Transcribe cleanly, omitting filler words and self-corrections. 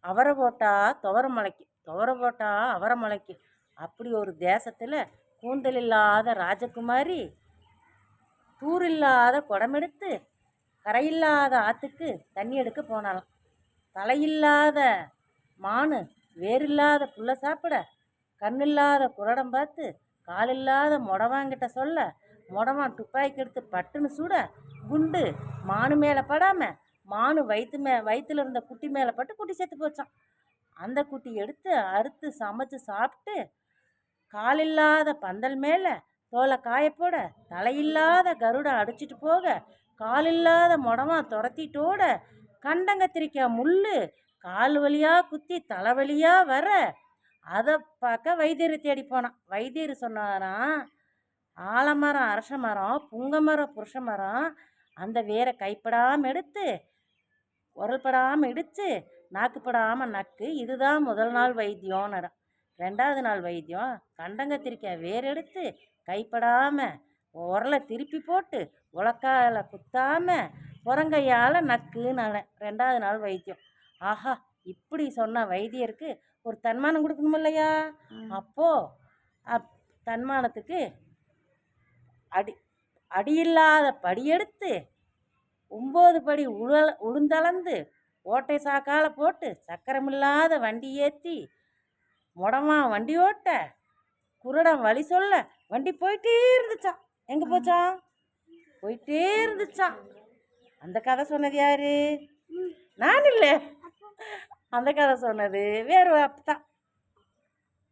அவரை போட்டால் துவர முளைக்கும், துவர போட்டால் அவரை முளைக்கும். அப்படி ஒரு தேசத்தில் கூந்தல் இல்லாத ராஜகுமாரி தூர் இல்லாத குடமெடுத்து கரையில்லாத ஆற்றுக்கு தண்ணி எடுக்க போனாலாம். தலையில்லாத மானு வேறில்லாத புல்ல சாப்பிட, கண்ணில்லாத குரடம் பார்த்து காலில்லாத மொடவாங்கிட்ட சொல்ல, மொடவான் துப்பாக்கி எடுத்து பட்டுன்னு சுட, குண்டு மானு மேலே படாமல் மானு வயிற்றுல இருந்த குட்டி மேலே பட்டு குட்டி செத்து போச்சான். அந்த குட்டி எடுத்து அறுத்து சமைச்சு சாப்பிட்டு, காலில்லாத பந்தல் மேலே தோலை காயப்போட, தலையில்லாத கருடை அடிச்சிட்டு போக, காலில்லாத மொடவான் துரத்திட்டோட, கண்டங்கத்திரிக்காய் முள்ளு கால் வழியாக குத்தி தலைவலியாக வர, அதை பார்க்க வைத்தியரை தேடி போனான். வைத்தியர் சொன்னாராம், ஆலமரம் அரச மரம், புங்க மரம் புருஷ மரம், அந்த வேரை கைப்படாமல் எடுத்து உரல்படாமல் இடித்து நாக்குப்படாமல் நக்கு, இதுதான் முதல் நாள் வைத்தியம்னு. ரெண்டாவது நாள் வைத்தியம் கண்டங்கத்திரிக்காய் வேர் எடுத்து கைப்படாமல் உரலை திருப்பி போட்டு உலக்கால குத்தாமல் புறங்கையால் நக்குன்னு. ரெண்டாவது நாள் வைத்தியம். ஆஹா, இப்படி சொன்ன வைத்தியருக்கு ஒரு தன்மானம் கொடுக்கணும் இல்லையா? அப்போது தன்மானத்துக்கு அடியில்லாத படி எடுத்து 9 படி உளுந்தளந்து ஓட்டை சாக்கால போட்டு சக்கரமில்லாத வண்டி ஏற்றி முடமாக வண்டி ஓட்ட, குருடம் வழி சொல்ல வண்டி போயிட்டே இருந்துச்சான். எங்கே போச்சான்? போயிட்டே இருந்துச்சான். அந்த கதை சொன்னது யாரு? நான் இல்லை, அந்த கதை சொன்னது வேறு அப்பதான்.